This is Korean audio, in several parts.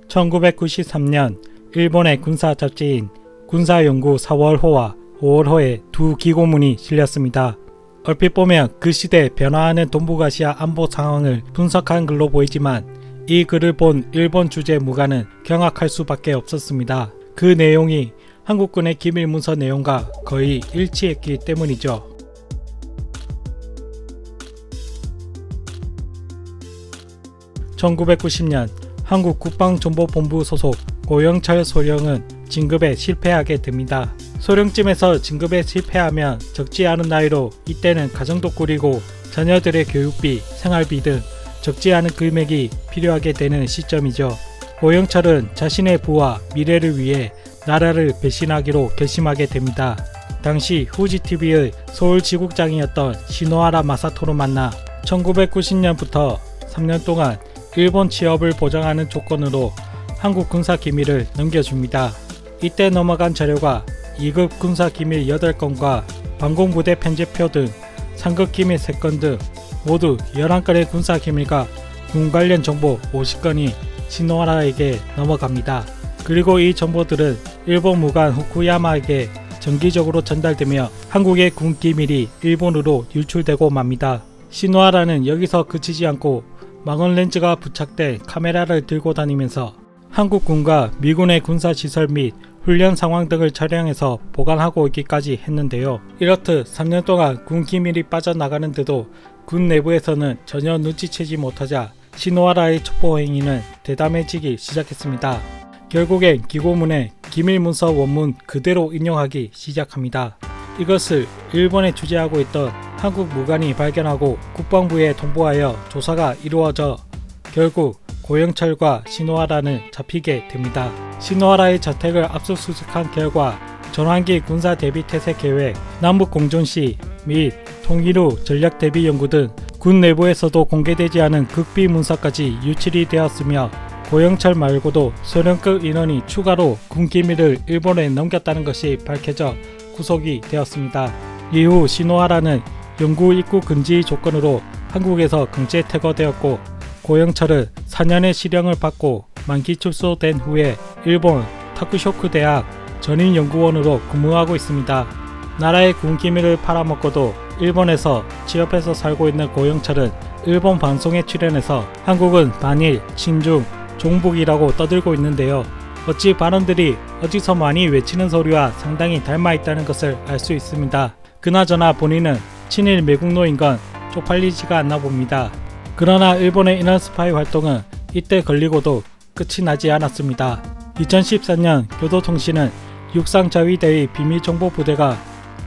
1993년 일본의 군사 잡지인 군사연구 4월호와 5월호에 두 기고문이 실렸습니다. 얼핏 보면 그 시대 변화하는 동북아시아 안보 상황을 분석한 글로 보이지만 이 글을 본 일본 주재 무관은 경악할 수밖에 없었습니다. 그 내용이 한국군의 기밀 문서 내용과 거의 일치했기 때문이죠. (1990년) 한국 국방정보본부 소속 고영철 소령은 진급에 실패하게 됩니다. 소령쯤에서 진급에 실패하면 적지 않은 나이로 이때는 가정도 꾸리고 자녀들의 교육비, 생활비 등 적지 않은 금액이 필요하게 되는 시점이죠. 고영철은 자신의 부와 미래를 위해 나라를 배신하기로 결심하게 됩니다. 당시 후지TV의 서울지국장이었던 시노하라 마사토를 만나 1990년부터 3년 동안 일본 취업을 보장하는 조건으로 한국 군사 기밀을 넘겨줍니다. 이때 넘어간 자료가 2급 군사 기밀 8건과 방공부대 편제표 등 상급 기밀 3건 등 모두 11건의 군사 기밀과 군 관련 정보 50건이 시노하라에게 넘어갑니다. 그리고 이 정보들은 일본 무관 후쿠야마에게 정기적으로 전달되며 한국의 군 기밀이 일본으로 유출되고 맙니다. 시노하라는 여기서 그치지 않고 망원 렌즈가 부착된 카메라를 들고 다니면서 한국군과 미군의 군사시설 및 훈련 상황 등을 촬영해서 보관하고 있기까지 했는데요. 이렇듯 3년 동안 군 기밀이 빠져나가는데도 군 내부에서는 전혀 눈치채지 못하자 시노하라의 첩보 행위는 대담해지기 시작했습니다. 결국엔 기고문에 기밀문서 원문 그대로 인용하기 시작합니다. 이것을 일본에 주재하고 있던 한국 무관이 발견하고 국방부에 통보하여 조사가 이루어져 결국 고영철과 시노하라는 잡히게 됩니다. 시노하라의 자택을 압수수색한 결과 전환기 군사 대비 태세 계획, 남북공존시 및 통일 후 전략 대비 연구 등 군 내부에서도 공개되지 않은 극비 문서까지 유출이 되었으며 고영철 말고도 소령급 인원이 추가로 군 기밀을 일본에 넘겼다는 것이 밝혀져 구속이 되었습니다. 이후 시노하라는 영구 입국 금지 조건으로 한국에서 강제 퇴거되었고 고영철은 4년의 실형을 받고 만기 출소된 후에 일본 타쿠쇼쿠 대학 전임연구원으로 근무하고 있습니다. 나라의 군 기밀을 팔아먹고도 일본에서 취업해서 살고 있는 고영철은 일본 방송에 출연해서 한국은 반일, 친중, 종북이라고 떠들고 있는데요. 어찌 발언들이 어디서 많이 외치는 소리와 상당히 닮아있다는 것을 알 수 있습니다. 그나저나 본인은 친일 매국노인 건 쪽팔리지가 않나 봅니다. 그러나 일본의 인원 스파이 활동은 이때 걸리고도 끝이 나지 않았습니다. 2014년 교도통신은 육상자위대의 비밀정보부대가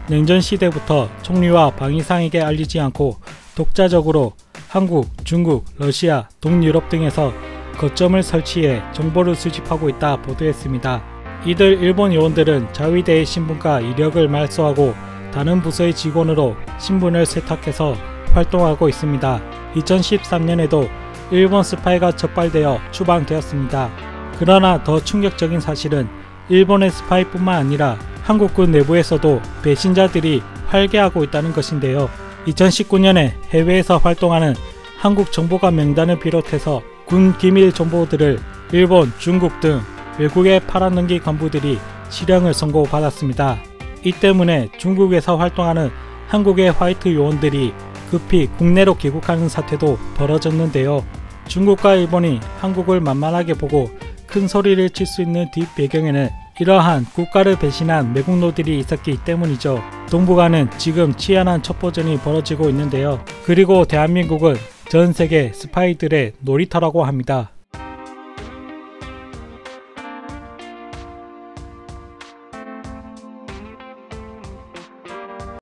냉전 시대부터 총리와 방위상에게 알리지 않고 독자적으로 한국, 중국, 러시아, 동유럽 등에서 거점을 설치해 정보를 수집하고 있다 보도했습니다. 이들 일본 요원들은 자위대의 신분과 이력을 말소하고 다른 부서의 직원으로 신분을 세탁해서 활동하고 있습니다. 2013년에도 일본 스파이가 적발되어 추방되었습니다. 그러나 더 충격적인 사실은 일본의 스파이뿐만 아니라 한국군 내부에서도 배신자들이 활개하고 있다는 것인데요. 2019년에 해외에서 활동하는 한국 정보관 명단을 비롯해서 군 기밀 정보들을 일본, 중국 등 외국에 팔아넘긴 간부들이 실형을 선고받았습니다. 이 때문에 중국에서 활동하는 한국의 화이트 요원들이 급히 국내로 귀국하는 사태도 벌어졌는데요. 중국과 일본이 한국을 만만하게 보고 큰 소리를 칠 수 있는 뒷배경에는 이러한 국가를 배신한 매국노들이 있었기 때문이죠. 동북아는 지금 치열한 첩보전이 벌어지고 있는데요. 그리고 대한민국은 전 세계 스파이들의 놀이터라고 합니다.